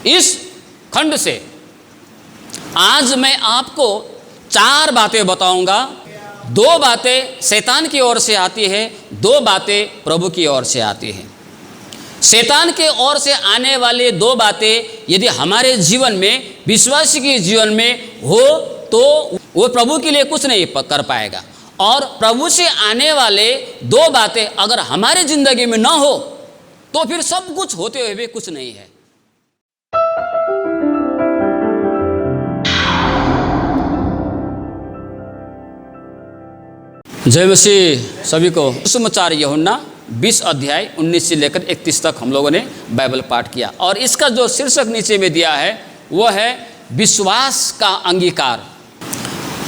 इस खंड से आज मैं आपको 4 बातें बताऊंगा। 2 बातें शैतान की ओर से आती है, 2 बातें प्रभु की ओर से आती है। शैतान के ओर से आने वाले 2 बातें यदि हमारे जीवन में, विश्वासी के जीवन में हो तो वो प्रभु के लिए कुछ नहीं कर पाएगा। और प्रभु से आने वाले 2 बातें अगर हमारे जिंदगी में ना हो तो फिर सब कुछ होते हुए भी कुछ नहीं है। जय मसीह सभी को। सुसमाचार यूहन्ना 20 अध्याय 19 से लेकर 31 तक हम लोगों ने बाइबल पाठ किया और इसका जो शीर्षक नीचे में दिया है वो है विश्वास का अंगीकार।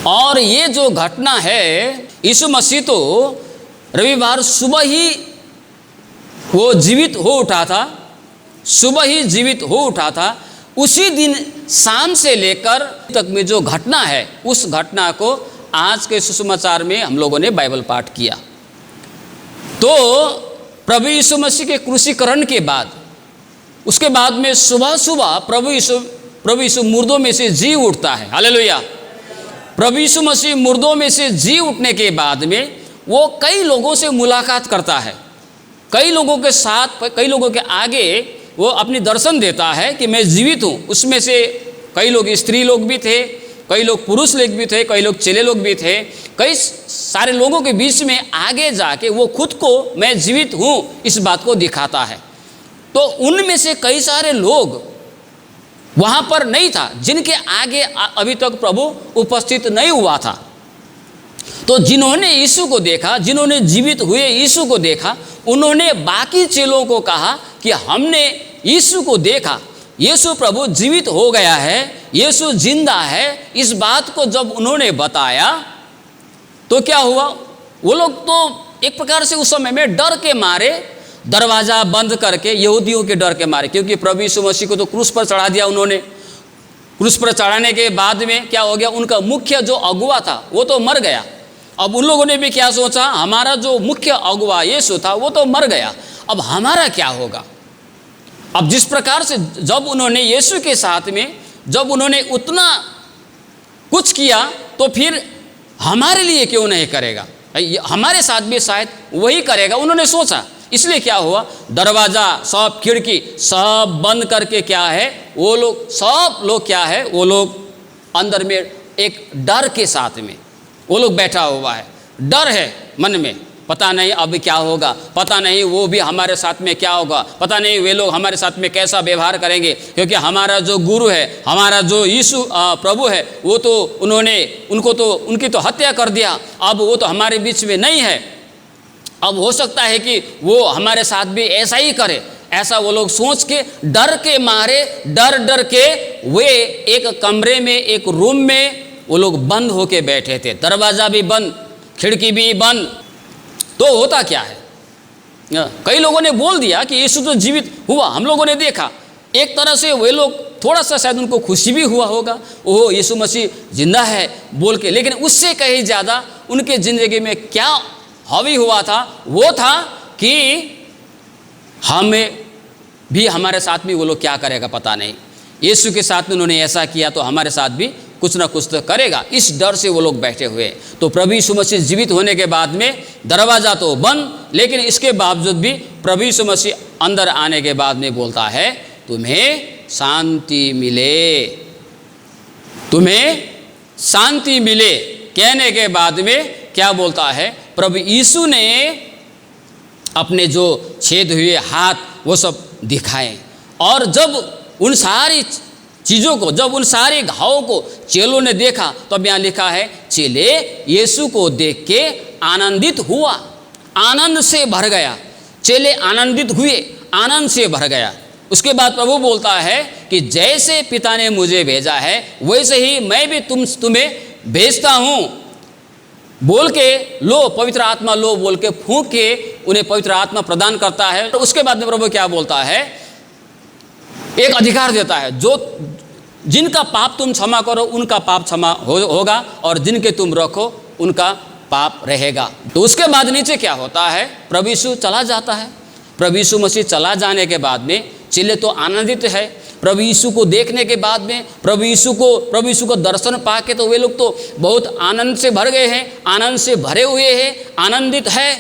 और ये जो घटना है, यीशु मसीह तो रविवार सुबह ही वो जीवित हो उठा था, सुबह ही जीवित हो उठा था। उसी दिन शाम से लेकर तक में जो घटना है, उस घटना को आज के सुसमाचार में हम लोगों ने बाइबल पाठ किया। तो प्रभु यीशु मसीह के क्रूसीकरण के बाद, उसके बाद में सुबह सुबह प्रभु यीशु मुर्दों में से जी उठता है। हालेलुया। प्रभु यीशु मसीह मुर्दों में से जी उठने के बाद में वो कई लोगों से मुलाकात करता है, कई लोगों के साथ, कई लोगों के आगे वो अपनी दर्शन देता है कि मैं जीवित हूँ। उसमें से कई लोग स्त्री लोग भी थे, कई लोग पुरुष लोग भी थे, कई लोग चेले लोग भी थे। कई सारे लोगों के बीच में आगे जाके वो खुद को मैं जीवित हूँ इस बात को दिखाता है। तो उनमें से कई सारे लोग वहाँ पर नहीं था जिनके आगे अभी तक प्रभु उपस्थित नहीं हुआ था। तो जिन्होंने यीशु को देखा, जिन्होंने जीवित हुए यीशु को देखा, उन्होंने बाकी चेलों को कहा कि हमने यीशु को देखा, यीशु प्रभु जीवित हो गया है, यीशु जिंदा है। इस बात को जब उन्होंने बताया तो क्या हुआ, वो लोग तो एक प्रकार से उस समय में डर के मारे दरवाज़ा बंद करके, यहूदियों के डर के मारे, क्योंकि प्रभु यीशु मसीह को तो क्रूस पर चढ़ा दिया उन्होंने। क्रूस पर चढ़ाने के बाद में क्या हो गया, उनका मुख्य जो अगुवा था वो तो मर गया। अब उन लोगों ने भी क्या सोचा, हमारा जो मुख्य अगुवा यीशु था वो तो मर गया, अब हमारा क्या होगा। अब जिस प्रकार से जब उन्होंने यीशु के साथ में जब उन्होंने उतना कुछ किया तो फिर हमारे लिए क्यों नहीं करेगा, हमारे साथ भी शायद वही करेगा, उन्होंने सोचा। इसलिए क्या हुआ, दरवाज़ा सब खिड़की सब बंद करके क्या है, वो लोग सब लोग क्या है, वो लोग अंदर में एक डर के साथ में वो लोग बैठा हुआ है। डर है मन में, पता नहीं अब क्या होगा, पता नहीं वो भी हमारे साथ में क्या होगा, पता नहीं वे लोग हमारे साथ में कैसा व्यवहार करेंगे, क्योंकि हमारा जो गुरु है, हमारा जो यीशु प्रभु है, वो तो उनकी तो हत्या कर दिया, अब वो तो हमारे बीच में नहीं है। अब हो सकता है कि वो हमारे साथ भी ऐसा ही करे, ऐसा वो लोग सोच के डर के मारे, डर के वे एक कमरे में, एक रूम में वो लोग बंद होके बैठे थे, दरवाज़ा भी बंद, खिड़की भी बंद। तो होता क्या है, कई लोगों ने बोल दिया कि यीशु तो जीवित हुआ, हम लोगों ने देखा। एक तरह से वे लोग थोड़ा सा शायद उनको खुशी भी हुआ होगा, ओह यीशु मसीह जिंदा है बोल के, लेकिन उससे कहीं ज़्यादा उनके ज़िंदगी में क्या हावी हुआ था, वो था कि हमें भी, हमारे साथ भी वो लोग क्या करेगा पता नहीं। यीशु के साथ में उन्होंने ऐसा किया तो हमारे साथ भी कुछ ना कुछ तो करेगा, इस डर से वो लोग बैठे हुए। तो प्रभु यीशु मसीह जीवित होने के बाद में दरवाज़ा तो बंद, लेकिन इसके बावजूद भी प्रभु यीशु मसीह अंदर आने के बाद में बोलता है, तुम्हें शांति मिले, तुम्हें शांति मिले। कहने के बाद में क्या बोलता है, प्रभु यीशु ने अपने जो छेद हुए हाथ वो सब दिखाए, और जब उन सारी चीज़ों को, जब उन सारे घावों को चेलों ने देखा, तब यहाँ लिखा है, चेले यीशु को देख के आनंदित हुआ, आनंद से भर गया। चेले आनंदित हुए, आनंद से भर गया। उसके बाद प्रभु बोलता है कि जैसे पिता ने मुझे भेजा है वैसे ही मैं भी तुम्हें भेजता हूँ बोल के, लो पवित्र आत्मा लो बोल के फूंक के उन्हें पवित्र आत्मा प्रदान करता है। तो उसके बाद में प्रभु क्या बोलता है, एक अधिकार देता है, जो जिनका पाप तुम क्षमा करो उनका पाप क्षमा होगा, और जिनके तुम रखो उनका पाप रहेगा। तो उसके बाद नीचे क्या होता है, प्रभु यीशु चला जाता है। प्रभु यीशु मसीह चला जाने के बाद में चेले तो आनंदित है, प्रभु यीशु को देखने के बाद में, प्रभु यीशु को दर्शन पा के तो वे लोग तो बहुत आनंद से भर गए हैं, आनंद से भरे हुए हैं, आनंदित है।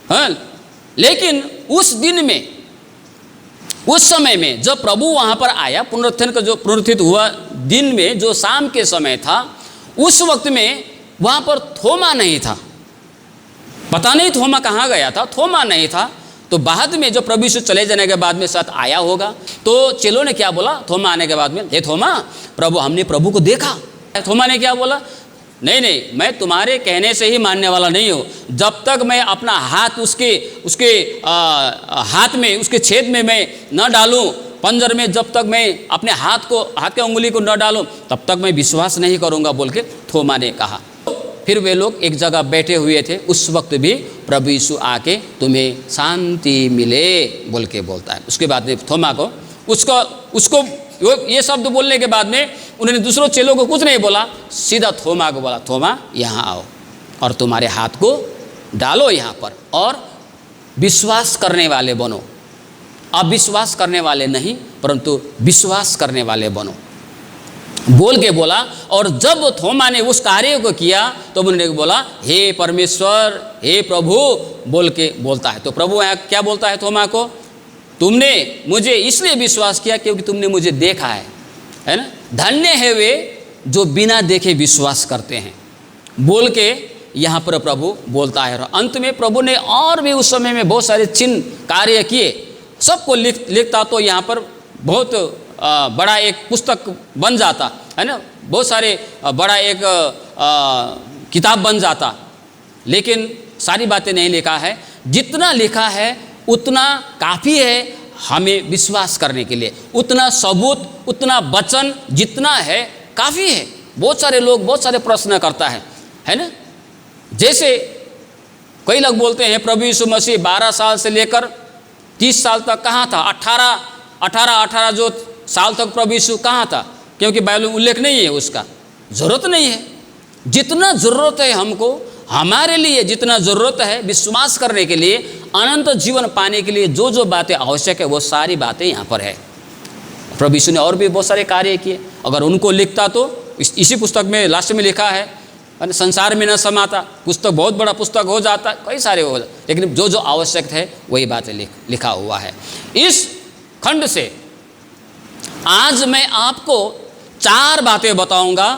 हाँ, लेकिन उस दिन में, उस समय में जब प्रभु वहाँ पर आया, पुनरुत्थान का जो पुनरुत्थित हुआ दिन में, जो शाम के समय था, उस वक्त में वहाँ पर थोमा नहीं था। पता नहीं थोमा कहाँ गया था, थोमा नहीं था। तो बाद में जो प्रभु यीशु चले जाने के बाद में साथ आया होगा, तो चेलों ने क्या बोला थोमा आने के बाद में, हे थोमा, प्रभु हमने प्रभु को देखा। थोमा ने क्या बोला, नहीं नहीं, मैं तुम्हारे कहने से ही मानने वाला नहीं हूँ, जब तक मैं अपना हाथ उसके हाथ में, उसके छेद में मैं न डालूं, पंजर में जब तक मैं अपने हाथ के उंगली को न डालूं, तब तक मैं विश्वास नहीं करूँगा, बोल के थोमा ने कहा। फिर वे लोग एक जगह बैठे हुए थे, उस वक्त भी प्रभु यीशु आके तुम्हें शांति मिले बोल के बोलता है। उसके बाद में थोमा को उसको ये शब्द बोलने के बाद में उन्होंने दूसरों चेलों को कुछ नहीं बोला, सीधा थोमा को बोला, थोमा यहाँ आओ और तुम्हारे हाथ को डालो यहाँ पर और विश्वास करने वाले बनो। अविश्वास करने वाले नहीं, परंतु विश्वास करने वाले बनो बोल के बोला। और जब थोमा ने उस कार्य को किया तो उन्होंने बोला, हे परमेश्वर, हे प्रभु बोल के बोलता है। तो प्रभु यहाँ क्या बोलता है थोमा को, तुमने मुझे इसलिए विश्वास किया क्योंकि तुमने मुझे देखा है ना। धन्य है वे जो बिना देखे विश्वास करते हैं बोल के यहाँ पर प्रभु बोलता है। और अंत में प्रभु ने और भी उस समय में बहुत सारे चिन्ह कार्य किए, सबको लिखता तो यहाँ पर बहुत बड़ा एक पुस्तक बन जाता है ना, बहुत सारे बड़ा एक किताब बन जाता। लेकिन सारी बातें नहीं लिखा है, जितना लिखा है उतना काफ़ी है हमें विश्वास करने के लिए, उतना सबूत, उतना वचन जितना है काफ़ी है। बहुत सारे लोग बहुत सारे प्रश्न करता है ना। जैसे कई लोग बोलते हैं प्रभु यीशु मसीह 12 साल से लेकर 30 साल तक कहाँ था, 18 जो साल तक प्रभु यीशु कहाँ था, क्योंकि बाइबल में उल्लेख नहीं है उसका। ज़रूरत नहीं है, जितना ज़रूरत है हमको, हमारे लिए जितना ज़रूरत है विश्वास करने के लिए, अनंत जीवन पाने के लिए जो जो बातें आवश्यक है वो सारी बातें यहाँ पर है। प्रभु यीशु ने और भी बहुत सारे कार्य किए, अगर उनको लिखता तो इसी पुस्तक में लास्ट में लिखा है संसार में न समाता, पुस्तक बहुत बड़ा पुस्तक हो जाता, कई सारे हो जाते, लेकिन जो जो आवश्यक है वही बातें लिखा हुआ है। इस खंड से आज मैं आपको 4 बातें बताऊंगा।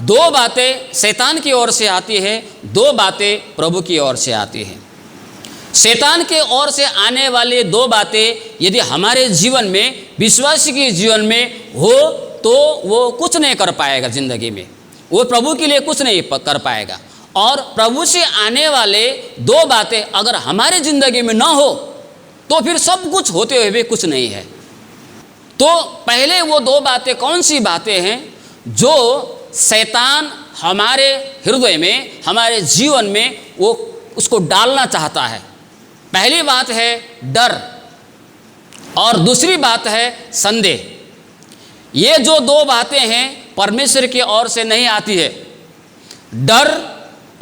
2 बातें शैतान की ओर से आती है, 2 बातें प्रभु की ओर से आती है। शैतान के ओर से आने वाले 2 बातें यदि हमारे जीवन में, विश्वासी के जीवन में हो तो वो कुछ नहीं कर पाएगा ज़िंदगी में, वो प्रभु के लिए कुछ नहीं कर पाएगा। और प्रभु से आने वाले 2 बातें अगर हमारे ज़िंदगी में ना हो तो फिर सब कुछ होते हुए भी कुछ नहीं है। तो पहले वो 2 बातें कौन सी बातें हैं जो शैतान हमारे हृदय में, हमारे जीवन में वो उसको डालना चाहता है। पहली बात है डर और दूसरी बात है संदेह। ये जो 2 बातें हैं परमेश्वर की ओर से नहीं आती है। डर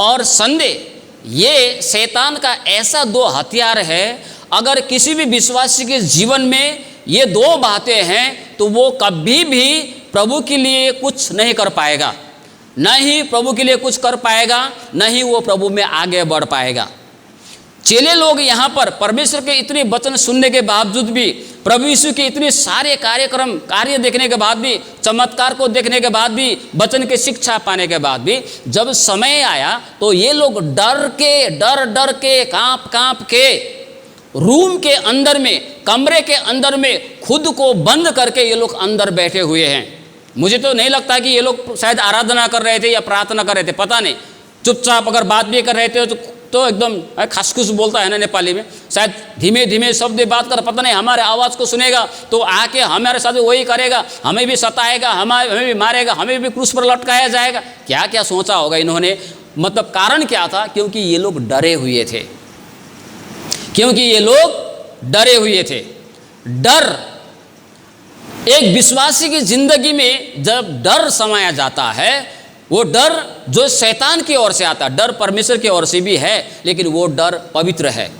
और संदेह ये शैतान का ऐसा 2 हथियार है, अगर किसी भी विश्वासी के जीवन में ये 2 बातें हैं तो वो कभी भी प्रभु के लिए कुछ नहीं कर पाएगा, न ही प्रभु के लिए कुछ कर पाएगा, न ही वो प्रभु में आगे बढ़ पाएगा। चेले लोग यहाँ पर परमेश्वर के इतने वचन सुनने के बावजूद भी, प्रभु यीशु के इतने सारे कार्य देखने के बाद भी, चमत्कार को देखने के बाद भी, वचन की शिक्षा पाने के बाद भी, जब समय आया तो ये लोग डर के कांप के रूम के अंदर में, कमरे के अंदर में खुद को बंद करके ये लोग अंदर बैठे हुए हैं। मुझे तो नहीं लगता कि ये लोग शायद आराधना कर रहे थे या प्रार्थना कर रहे थे, पता नहीं। चुपचाप अगर बात भी कर रहे थे तो एकदम खसखुस बोलता है ना नेपाली में, शायद धीमे धीमे शब्द बात कर, पता नहीं हमारे आवाज़ को सुनेगा तो आके हमारे साथ वही करेगा, हमें भी सताएगा, हमें भी मारेगा, हमें भी क्रूस पर लटकाया जाएगा। क्या क्या सोचा होगा इन्होंने, मतलब कारण क्या था? क्योंकि ये लोग डरे हुए थे, क्योंकि ये लोग डरे हुए थे। डर, एक विश्वासी की जिंदगी में जब डर समाया जाता है, वो डर जो शैतान की ओर से आता है, डर परमेश्वर की ओर से भी है, लेकिन वो डर पवित्र है,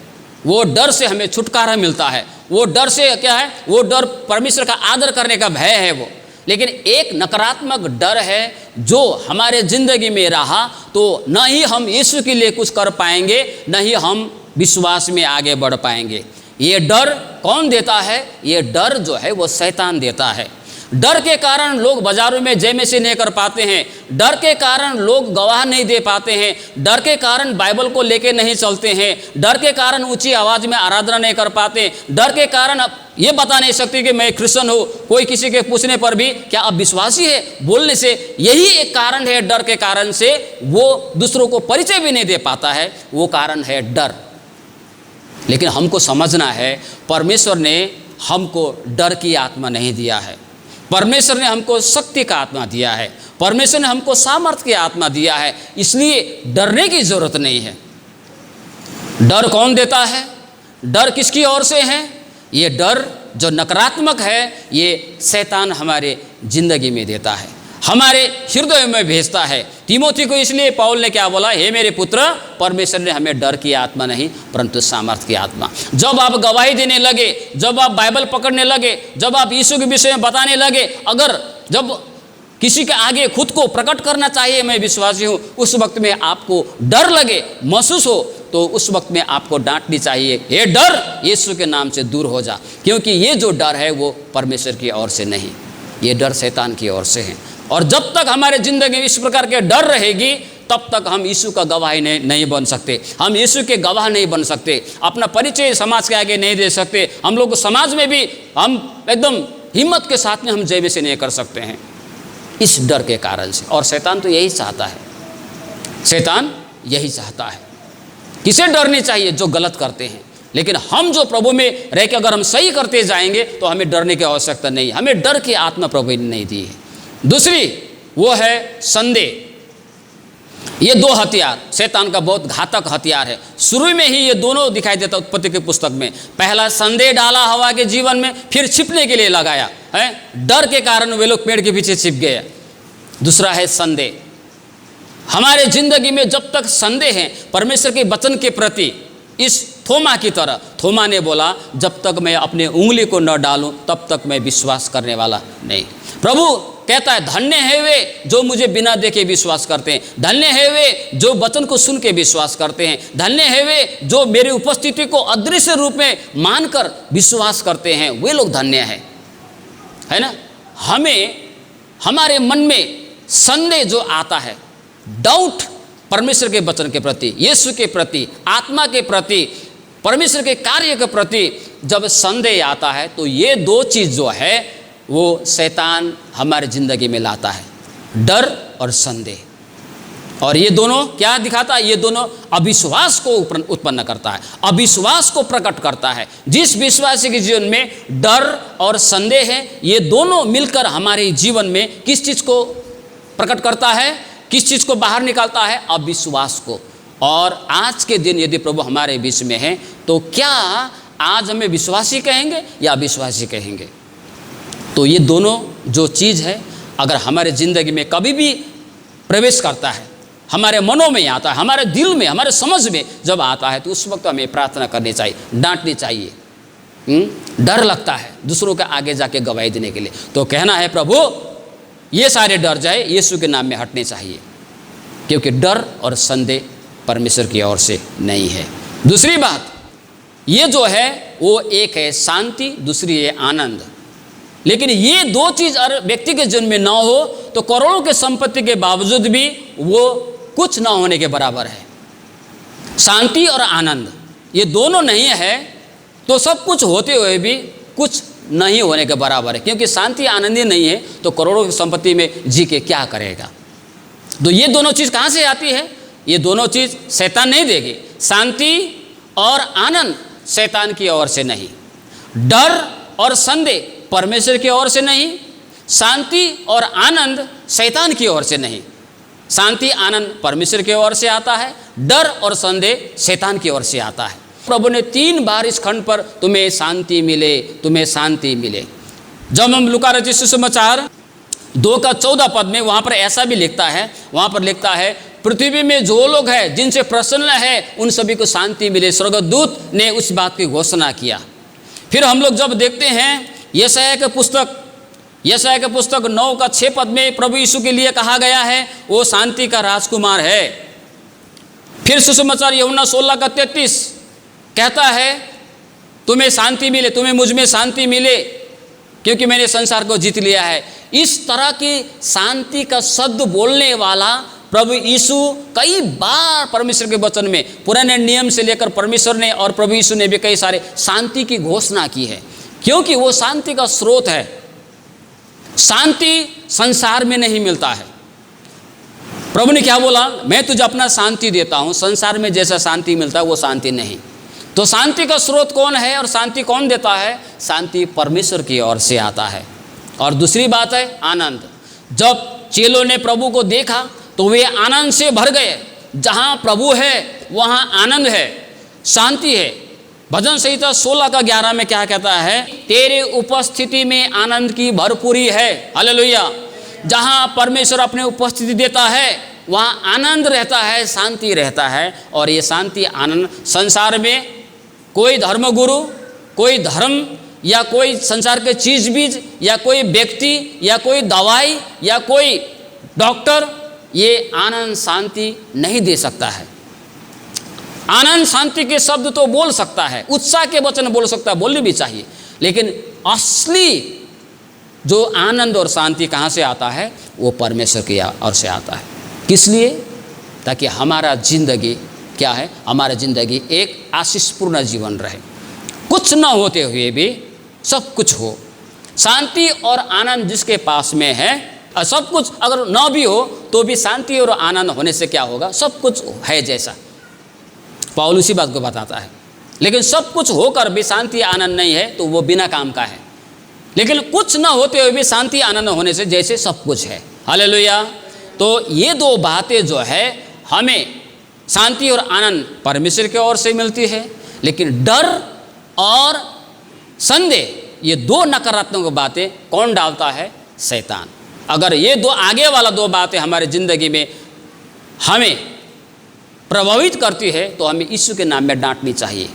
वो डर से हमें छुटकारा मिलता है, वो डर से क्या है, वो डर परमेश्वर का आदर करने का भय है वो। लेकिन एक नकारात्मक डर है जो हमारे ज़िंदगी में रहा तो न ही हम यीशु के लिए कुछ कर पाएंगे, न ही हम विश्वास में आगे बढ़ पाएंगे। ये डर कौन देता है? ये डर जो है वो शैतान देता है। डर के कारण लोग बाजारों में जय मसीह नहीं कर पाते हैं, डर के कारण लोग गवाह नहीं दे पाते हैं, डर के कारण बाइबल को लेके नहीं चलते हैं, डर के कारण ऊंची आवाज़ में आराधना नहीं कर पाते, डर के कारण ये बता नहीं सकते कि मैं क्रिश्चियन हूँ। कोई किसी के पूछने पर भी क्या आप विश्वासी है बोलने से, यही एक कारण है। डर के कारण से वो दूसरों को परिचय भी नहीं दे पाता है, वो कारण है डर। लेकिन हमको समझना है परमेश्वर ने हमको डर की आत्मा नहीं दिया है, परमेश्वर ने हमको शक्ति का आत्मा दिया है, परमेश्वर ने हमको सामर्थ्य की आत्मा दिया है, इसलिए डरने की जरूरत नहीं है। डर कौन देता है? डर किसकी ओर से है? ये डर जो नकारात्मक है ये शैतान हमारे जिंदगी में देता है, हमारे हृदय में भेजता है। तीमोथी को इसलिए पौल ने क्या बोला, हे मेरे पुत्र, परमेश्वर ने हमें डर की आत्मा नहीं परंतु सामर्थ्य की आत्मा। जब आप गवाही देने लगे, जब आप बाइबल पकड़ने लगे, जब आप यीशु के विषय में बताने लगे, अगर जब किसी के आगे खुद को प्रकट करना चाहिए मैं विश्वासी हूँ, उस वक्त में आपको डर लगे, महसूस हो, तो उस वक्त में आपको डांटनी चाहिए, ये डर यीशु के नाम से दूर हो जा, क्योंकि ये जो डर है वो परमेश्वर की ओर से नहीं, ये डर शैतान की ओर से है। और जब तक हमारे ज़िंदगी में इस प्रकार के डर रहेगी तब तक हम यीशु का गवाही नहीं बन सकते, हम यीशु के गवाह नहीं बन सकते, अपना परिचय समाज के आगे नहीं दे सकते। हम लोग समाज में भी हम एकदम हिम्मत के साथ में हम जय से नहीं कर सकते हैं इस डर के कारण से। और शैतान तो यही चाहता है, शैतान यही चाहता है। किसे डरनी चाहिए? जो गलत करते हैं। लेकिन हम जो प्रभु में रह के अगर हम सही करते जाएंगे तो हमें डरने की आवश्यकता नहीं, हमें डर की आत्मा प्रभु ने नहीं दी है। दूसरी वो है संदेह। ये दो हथियार शैतान का बहुत घातक हथियार है। शुरू में ही ये दोनों दिखाई देता उत्पत्ति की पुस्तक में। पहला संदेह डाला हवा के जीवन में, फिर छिपने के लिए लगाया है, डर के कारण वे लोग पेड़ के पीछे छिप गए। दूसरा है संदेह। हमारे जिंदगी में जब तक संदेह है परमेश्वर के वचन के प्रति, इस थोमा की तरह, थोमा ने बोला जब तक मैं अपने उंगली को न डालूं तब तक मैं विश्वास करने वाला नहीं। प्रभु कहता है धन्य है वे जो मुझे बिना देखे विश्वास करते हैं, धन्य है वे जो वचन को सुन के विश्वास करते हैं, धन्य है वे जो मेरी उपस्थिति को अदृश्य रूप में मानकर विश्वास करते हैं, वे लोग धन्य है ना। हमें हमारे मन में संदेह जो आता है, डाउट परमेश्वर के वचन के प्रति, यीशु के प्रति, आत्मा के प्रति, परमेश्वर के कार्य के प्रति जब संदेह आता है तो ये दो चीज़ जो है वो शैतान हमारे ज़िंदगी में लाता है, डर और संदेह। और ये दोनों क्या दिखाता है? ये दोनों अविश्वास को उत्पन्न करता है, अविश्वास को प्रकट करता है। जिस विश्वासी के जीवन में डर और संदेह है, ये दोनों मिलकर हमारे जीवन में किस चीज़ को प्रकट करता है, किस चीज़ को बाहर निकालता है? अविश्वास को। और आज के दिन यदि प्रभु हमारे बीच में है तो क्या आज हमें विश्वासी कहेंगे या अविश्वासी कहेंगे? तो ये दोनों जो चीज़ है अगर हमारे ज़िंदगी में कभी भी प्रवेश करता है, हमारे मनों में आता है, हमारे दिल में, हमारे समझ में जब आता है तो उस वक्त हमें प्रार्थना करनी चाहिए, डांटनी चाहिए। डर लगता है दूसरों के आगे जाके गवाही देने के लिए, तो कहना है प्रभु ये सारे डर जाए, यीशु के नाम में हटने चाहिए, क्योंकि डर और संदेह परमेश्वर की ओर से नहीं है। दूसरी बात ये जो है वो एक है शांति, दूसरी है आनंद। लेकिन ये दो चीज़ अगर व्यक्ति के जीवन में ना हो तो करोड़ों के संपत्ति के बावजूद भी वो कुछ ना होने के बराबर है। शांति और आनंद ये दोनों नहीं है तो सब कुछ होते हुए भी कुछ नहीं होने के बराबर है, क्योंकि शांति आनंद ही नहीं है तो करोड़ों की संपत्ति में जी के क्या करेगा। तो ये दोनों चीज़ कहाँ से आती है? ये दोनों चीज़ शैतान नहीं देगी। शांति और आनंद शैतान की ओर से नहीं, डर और संदेह परमेश्वर की ओर से नहीं, शांति और आनंद शैतान की ओर से नहीं। शांति आनंद परमेश्वर की ओर से आता है, डर और संदेह शैतान की ओर से आता है। प्रभु ने 3 बार इस खंड पर तुम्हें शांति मिले, तुम्हें शांति मिले। जब हम लूका रचित सुसमाचार 2:14 पद में वहाँ पर ऐसा भी लिखता है, वहाँ पर लिखता है पृथ्वी में जो लोग हैं जिनसे प्रसन्न है उन सभी को शांति मिले। स्वर्गदूत ने उस बात की घोषणा किया। फिर हम लोग जब देखते हैं यशायाह के पुस्तक 9:6 पद में प्रभु यीशु के लिए कहा गया है वो शांति का राजकुमार है। फिर सुसमाचार यूहन्ना 16:33 कहता है तुम्हें शांति मिले, तुम्हें मुझ में शांति मिले क्योंकि मैंने संसार को जीत लिया है। इस तरह की शांति का शब्द बोलने वाला प्रभु यीशु कई बार परमेश्वर के वचन में, पुराने नियम से लेकर परमेश्वर ने और प्रभु यीशु ने भी कई सारे शांति की घोषणा की है, क्योंकि वो शांति का स्रोत है। शांति संसार में नहीं मिलता है। प्रभु ने क्या बोला, मैं तुझे अपना शांति देता हूँ, संसार में जैसा शांति मिलता है वो शांति नहीं। तो शांति का स्रोत कौन है और शांति कौन देता है? शांति परमेश्वर की ओर से आता है। और दूसरी बात है आनंद। जब चेलों ने प्रभु को देखा तो वे आनंद से भर गए। जहाँ प्रभु है वहाँ आनंद है, शांति है। भजन संहिता 16:11 में क्या कहता है? तेरे उपस्थिति में आनंद की भरपूरी है। हालेलुया। जहाँ परमेश्वर अपने उपस्थिति देता है वहाँ आनंद रहता है, शांति रहता है। और ये शांति आनंद संसार में कोई धर्मगुरु, कोई धर्म या कोई संसार के चीज बीज या कोई व्यक्ति या कोई दवाई या कोई डॉक्टर ये आनंद शांति नहीं दे सकता है। आनंद शांति के शब्द तो बोल सकता है, उत्साह के वचन बोल सकता है, बोलने भी चाहिए, लेकिन असली जो आनंद और शांति कहाँ से आता है? वो परमेश्वर की ओर से आता है। किस लिए? ताकि हमारा जिंदगी क्या है? हमारा जिंदगी एक आशीषपूर्ण जीवन रहे, कुछ न होते हुए भी सब कुछ हो। शांति और आनंद जिसके पास में है, सब कुछ अगर न भी हो तो भी शांति और आनंद होने से क्या होगा? सब कुछ है जैसा पौलुस उसी बात को बताता है। लेकिन सब कुछ होकर भी शांति आनंद नहीं है तो वो बिना काम का है। लेकिन कुछ न होते हुए भी शांति आनंद होने से जैसे सब कुछ है। हालेलुया। तो ये दो बातें जो है, हमें शांति और आनंद परमेश्वर की ओर से मिलती है, लेकिन डर और संदेह ये दो नकारात्मक बातें कौन डालता है? शैतान। अगर ये दो आगे वाला दो बातें हमारे ज़िंदगी में हमें प्रभावित करती है तो हमें यीशु के नाम में डांटनी चाहिए,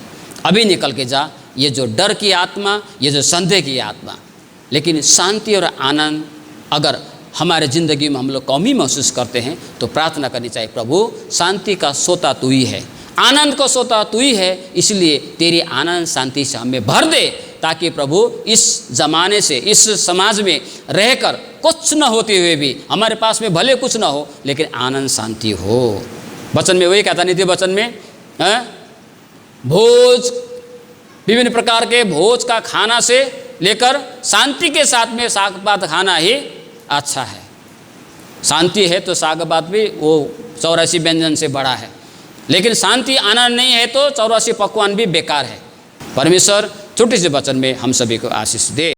अभी निकल के जा, ये जो डर की आत्मा, ये जो संदेह की आत्मा। लेकिन शांति और आनंद अगर हमारे ज़िंदगी में हम लोग कमी महसूस करते हैं तो प्रार्थना करनी चाहिए, प्रभु शांति का सोता तू ही है, आनंद का सोता तू ही है, इसलिए तेरी आनंद शांति से हमें भर दे, ताकि प्रभु इस ज़माने से, इस समाज में रहकर कुछ न होते हुए भी, हमारे पास में भले कुछ ना हो लेकिन आनंद शांति हो। वचन में वही कहता, नीति वचन में भोज, विभिन्न प्रकार के भोज का खाना से लेकर शांति के साथ में साग पात खाना ही अच्छा है। शांति है तो साग पात भी वो 84 व्यंजन से बड़ा है, लेकिन शांति आनंद नहीं है तो 84 पकवान भी बेकार है। परमेश्वर छोटे से वचन में हम सभी को आशीष दे।